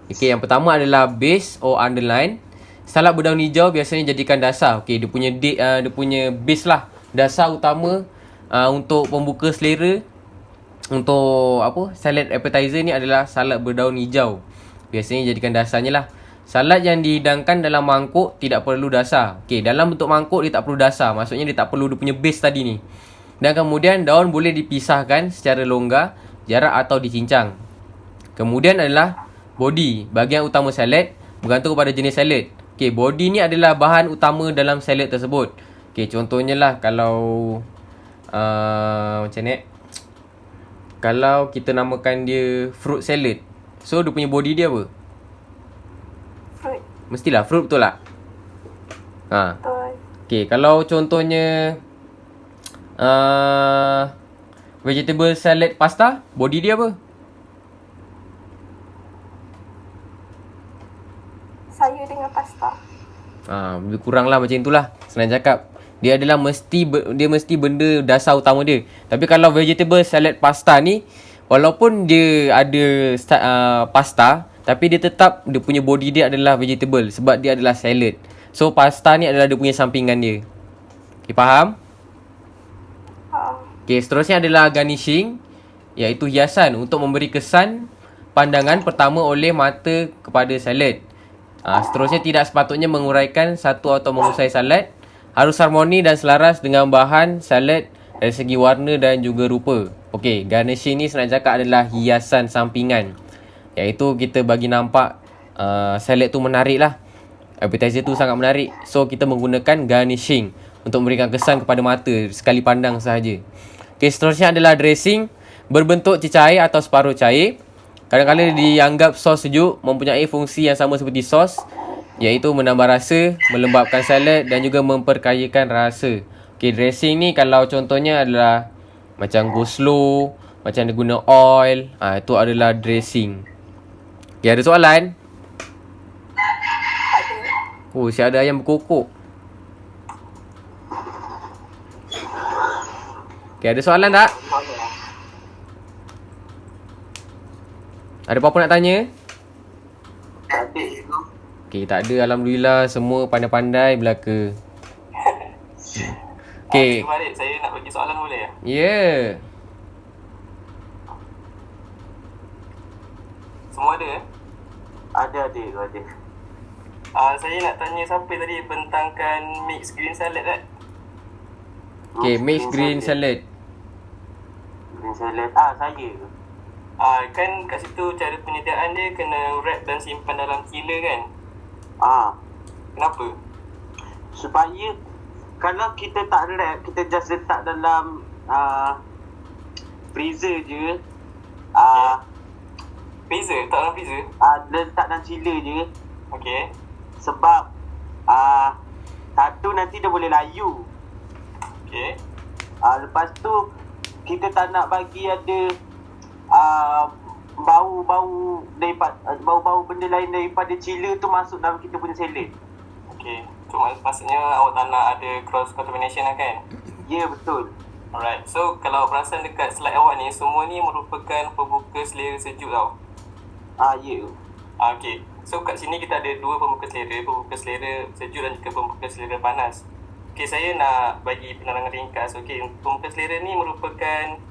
Okay, yang pertama adalah base or underline. Salad berdaun hijau biasanya jadikan dasar. Okay, dia punya base lah. Dasar utama untuk pembuka selera. Untuk salad appetizer ni adalah salad berdaun hijau. Biasanya jadikan dasarnya lah. salad yang dihidangkan dalam mangkuk tidak perlu dasar. Okey, dalam bentuk mangkuk dia tak perlu dasar. Maksudnya dia tak perlu dia punya base tadi ni. Dan kemudian daun boleh dipisahkan secara longgar, jarak atau dicincang. Kemudian adalah body, bahagian utama salad bergantung kepada jenis salad. Okey, body ni adalah bahan utama dalam salad tersebut. Okey, contohnya lah kalau macam ni. Kalau kita namakan dia fruit salad, so dia punya body dia apa? Fruit. Mestilah fruit, betul tak? Betul. Okay, kalau contohnya vegetable salad pasta, body dia apa? Sayur dengan pasta. Lebih kurang lah macam itulah. Senang cakap, dia adalah mesti benda dasar utama dia. Tapi kalau vegetable salad pasta ni, walaupun dia ada pasta, tapi dia tetap dia punya body dia adalah vegetable sebab dia adalah salad. So pasta ni adalah dia punya sampingan dia. Okay, faham? Okay, seterusnya adalah garnishing, iaitu hiasan untuk memberi kesan pandangan pertama oleh mata kepada salad. Seterusnya tidak sepatutnya menguraikan satu atau mengusai salad. Harus harmoni dan selaras dengan bahan salad dari segi warna dan juga rupa. Okey, garnishing ni senang cakap adalah hiasan sampingan, iaitu kita bagi nampak salad tu menarik lah. Appetizer tu sangat menarik. So kita menggunakan garnishing untuk memberikan kesan kepada mata sekali pandang sahaja. Okey, seterusnya adalah dressing, berbentuk cecair atau separuh cair. Kadang-kadang dianggap sos sejuk mempunyai fungsi yang sama seperti sos, iaitu menambah rasa, melembabkan salad dan juga memperkayakan rasa. Okey, dressing ni kalau contohnya adalah macam go slow, macam dia guna oil, itu adalah dressing. Okey, ada soalan? Oh, si ada ayam berkokok. Okey, ada soalan tak? Ada apa-apa nak tanya? Adik tu. Okey, tak ada. Alhamdulillah, semua pandai-pandai belaka. Okey. Balik, saya nak bagi soalan boleh ya? Ya. Semua ada eh? Ada adik tu adik. Saya nak tanya siapa tadi bentangkan mix green salad kan? Okey, mixed green salad. Green salad. Saya. Kan kat situ cara penyediaan dia kena wrap dan simpan dalam chiller kan? Kenapa? Supaya kalau kita tak wrap, kita just letak dalam freezer je. Freezer? Tak dalam freezer? Letak dalam chiller je. Okay. Sebab satu nanti dia boleh layu. Okay. Lepas tu kita tak nak bagi ada bau-bau benda lain daripada chiller tu masuk dalam kita punya salad. Okay. So maksudnya awak tak nak ada cross contamination lah kan? Ya, betul. Alright. So kalau perasan dekat slide awak ni, semua ni merupakan pembuka selera sejuk tau. Ya. Okay. So kat sini kita ada dua pembuka selera sejuk dan juga pembuka selera panas. Okay, saya nak bagi penerangan ringkas. Okay, pembuka selera ni merupakan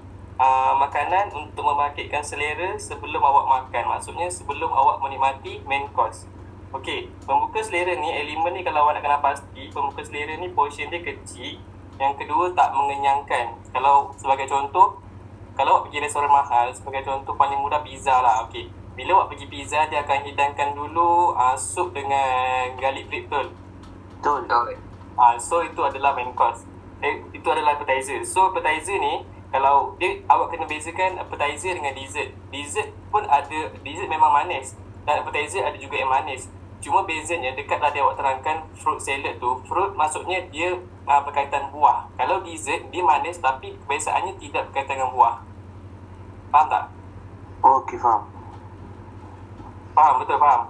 makanan untuk membangkitkan selera sebelum awak makan. Maksudnya sebelum awak menikmati main course. Okey, pembuka selera ni, elemen ni kalau awak nak kenal pasti, pembuka selera ni portion dia kecil. Yang kedua tak mengenyangkan. Kalau sebagai contoh, kalau awak pergi restoran mahal, sebagai contoh paling mudah pizza lah. Okey, bila awak pergi pizza, dia akan hidangkan dulu sup dengan garlic bread, betul? Betul. So itu adalah main course. Itu adalah appetizer. So appetizer ni, kalau dia, awak kena bezakan appetizer dengan dessert. Dessert pun ada, dessert memang manis dan appetizer ada juga yang manis. Cuma bezanya dekat tadi awak terangkan fruit salad tu, fruit maksudnya dia berkaitan buah. Kalau dessert dia manis tapi kebiasaannya tidak berkaitan dengan buah. Faham tak? Okey, faham. Faham, betul faham.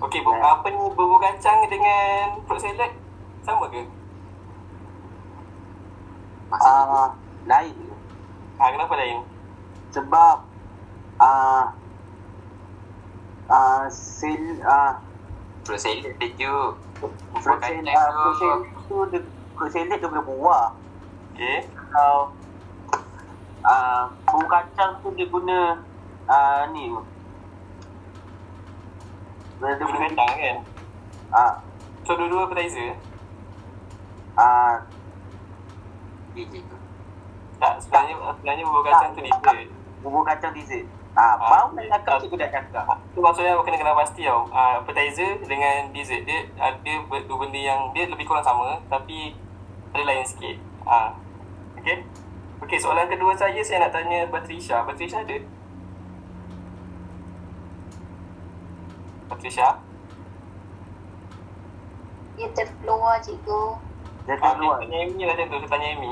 Okey, apa ni bubur kacang dengan fruit salad sama ke? Lain. Kenapa lain? Sebab Fruit salad sejuk. fruit salad dia boleh buah. Okey. Kalau bumbu kacang tu dia guna Dua kacang kan? Ah, So dua-dua appetizer? ya cikgu. Tak, sebenarnya bubur kacang tu dessert. Bubur kacang dessert. Ah, Baru nak cakap cikgu dah cakap. Tu maksudnya kena pasti tau. Appetizer dengan dessert dia dua benda yang dia lebih kurang sama tapi ada lain sikit. Okay. Okay, soalan kedua saya nak tanya Patricia. Patricia ada? Patricia? Dia terkeluar cikgu. Dia keluar. Tanya Amy lah macam tu. Saya tanya Amy.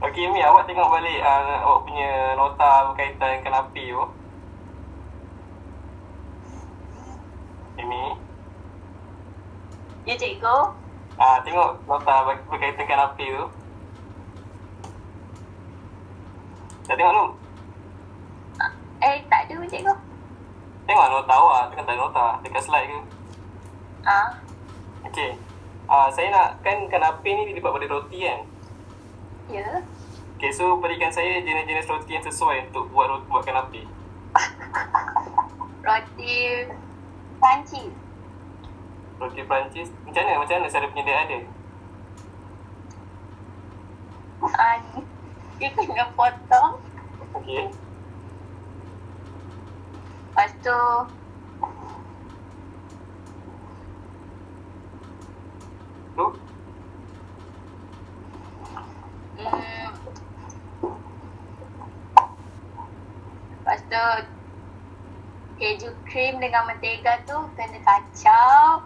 Okay, Amy, awak tengok balik awak punya nota berkaitan kenapi tu. Amy? Ya cikgu. Tengok nota berkaitan kenapi tu. Dah tengok belum? Tak ada cikgu. Tengok nota awak. Tengok tak ada nota. Dekat slide ke? Okay. Saya nak, kan kenapi ni dibuat pada roti kan? Ya. Okay, so berikan saya jenis-jenis roti yang sesuai untuk buat kenapi. Roti Perancis. Roti Perancis. Macam mana cara penyediaan dia? Dia kena potong. Okay. Lepas tu Tu? Lepas tu keju krim dengan mentega tu kena kacau.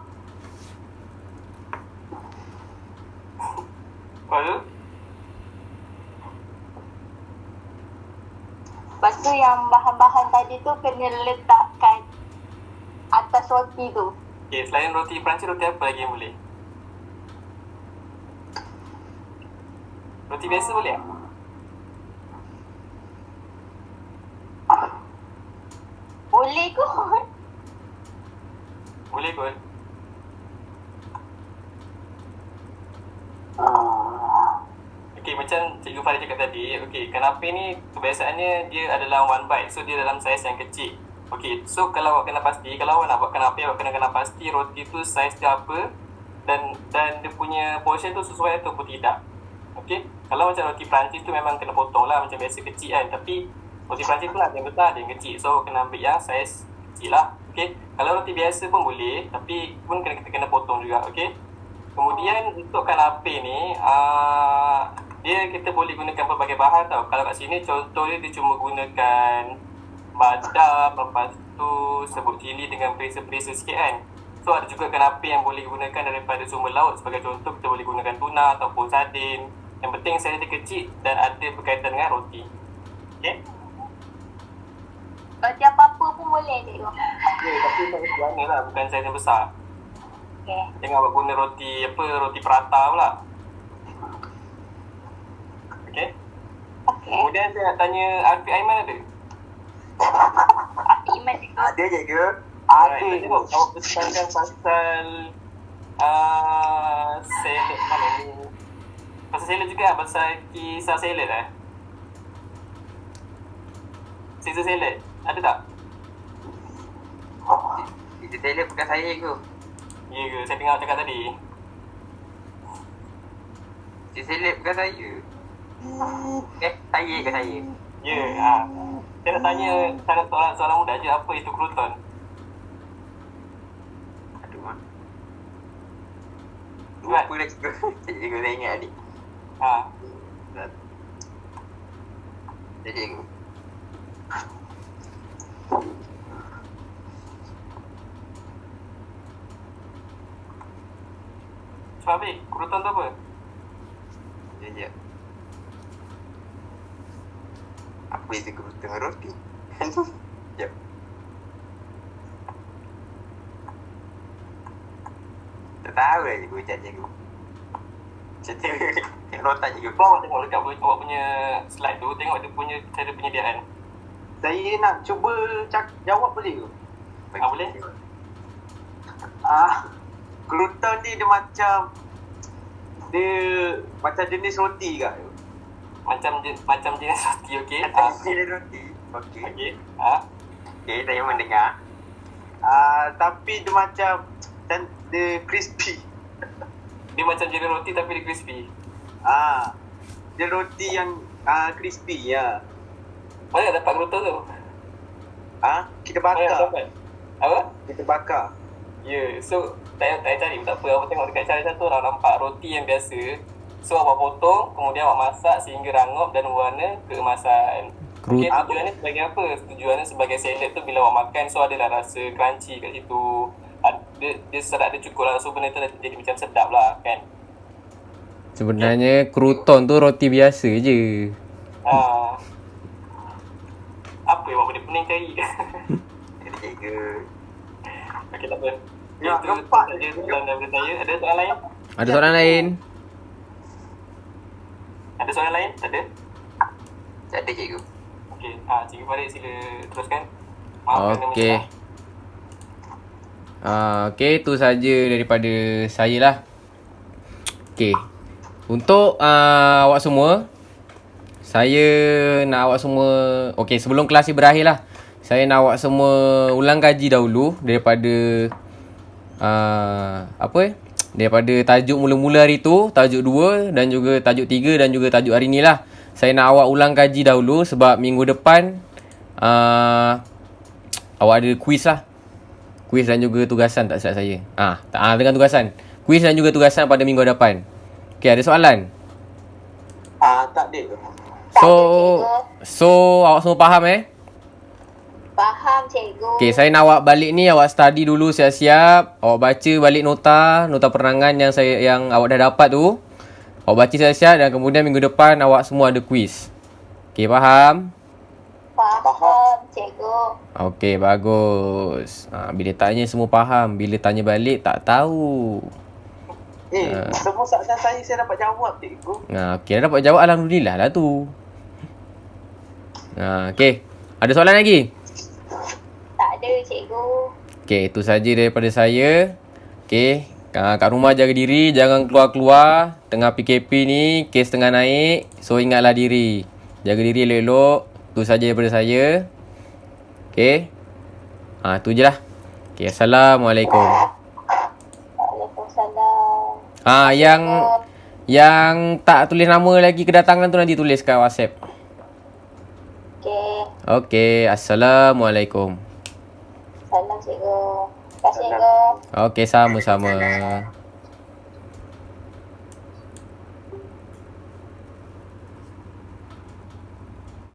Lepas tu? Lepas tu yang bahan-bahan tadi tu kena letakkan atas roti tu. Okay, selain roti Perancis, roti apa lagi yang boleh? Roti biasa boleh tak? Boleh kot. Boleh kot. Okay, macam Cikgu Farid cakap tadi, okay, kenapi ni kebiasaannya dia adalah one bite. So, dia dalam saiz yang kecil. Okay, so kalau awak kena pasti, kalau awak nak buat kenapi, awak kena pasti roti tu saiz dia apa dan dia punya portion tu sesuai ataupun tidak. Okay, kalau macam roti Perancis tu memang kena potong lah macam biasa kecil kan. Tapi roti Perancis tu ada yang besar, ada yang kecil. So, kena ambil yang saiz kecil lah. Okay, kalau roti biasa pun boleh, tapi pun kita kena potong juga. Okay, kemudian untuk kenapi ni, kita boleh gunakan pelbagai bahan tau. Kalau kat sini contohnya dia cuma gunakan badam, lepas tu sebut cili dengan perisa-perisa sikit kan. So ada juga kenapi yang boleh gunakan daripada sumber laut. Sebagai contoh kita boleh gunakan tuna ataupun sardin. Yang penting saiz dia kecil dan ada berkaitan dengan roti. Okay? Roti apa-apa pun boleh cikgu. Okay, tapi saiz sederhana lah, bukan saiz yang besar. Okay. Jangan awak guna roti prata pula. Okay? Okay. Kemudian saya nak tanya, Afiq Aiman ada? Iman cikgu. Ada cikgu. Alright, tengok awak bertanya pasal salad mana ni? Pasal salad juga, pasal kisah salad Caesar salad, ada tak? Itu salad bukan saya cikgu. Ya ke? Saya dengar cakap tadi. Itu salad bukan saya. Saya ke saya? Ya, saya nak tanya soalan mudah je, apa itu crouton? Aduh, lupa dah cikgu. Cikgu saya ingat adik. Cikgu. So Afiq, crouton tu apa? Ya. Apa itu kerutan dengan roti? Sekejap. Tak tahu lah cikgu ucap cikgu. Tengok nota cikgu. Awak tengok dekat awak punya slide tu, tengok dia punya cara penyediaan. Saya nak cuba jawab boleh ke? Boleh? Kerutan ni dia macam jenis roti ke? Macam jenis roti, okey. Pilih roti. Okey. Okey. Okey, saya mendengar. Tapi dia macam dia crispy. Dia macam jenis roti tapi dia crispy. Dia roti yang crispy ya. Mana nak dapat kerutu tu? Kita Mana nak bakar. dapat? Apa? Kita bakar. Ya, so tak payah cari pun tak apa. Awak tengok dekat cara satu orang nampak roti yang biasa. So awak potong, kemudian awak masak sehingga rangup dan warna keemasan. Okay, tujuannya sebagai apa? Tujuannya sebagai salad tu bila awak makan, so adalah rasa crunchy kat situ. Dia serat dia cukup lah, so benda tu jadi macam sedap lah kan. Sebenarnya crouton tu roti biasa je. Apa yang awak boleh pening cari? Jadi cikgu. Okey, tak apa. Ya, Itu nampak saja je. soalan daripada saya. Ada soalan lain? Ada soalan lain? Ada soalan lain? Tak ada? Tak ada cikgu. Okey, Cikgu Farid sila teruskan. Maafkan nama Okey. salah. Okey, itu saja daripada saya lah. Okey. Untuk awak semua, saya nak awak semua, okey, sebelum kelas ni berakhir lah, saya nak awak semua ulang kaji dahulu daripada daripada tajuk mula-mula hari tu, tajuk 2 dan juga tajuk 3 dan juga tajuk hari ni lah. Saya nak awak ulang kaji dahulu sebab minggu depan awak ada kuis lah. Kuis dan juga tugasan tak silap saya. Dengan tugasan. Kuis dan juga tugasan pada minggu depan. Okey, ada soalan? Tak ada. So awak semua faham Faham, cikgu. Okey, saya nak awak balik ni, awak study dulu siap-siap. Awak baca balik nota penerangan yang awak dah dapat tu. Awak baca siap-siap dan kemudian minggu depan awak semua ada kuis. Okey, faham? Faham, cikgu. Okey, bagus. Bila tanya semua faham, bila tanya balik tak tahu. Semua soalan saya dapat jawab, cikgu. Okey, dah dapat jawab, alhamdulillah lah tu. Okey, ada soalan lagi? Tak ada, cikgu. Okey, itu saja daripada saya. Okey, kat rumah jaga diri, jangan keluar-keluar. Tengah PKP ni, kes tengah naik. So, ingatlah diri. Jaga diri elok-elok. Itu saja daripada saya. Okey. Itu je lah. Okey, Assalamualaikum. Waalaikumsalam. Yang tak tulis nama lagi kedatangan tu nanti tulis kat WhatsApp. Okey. Okey, Assalamualaikum. Salam, cikgu. Terima kasih, cikgu. Okey, sama-sama.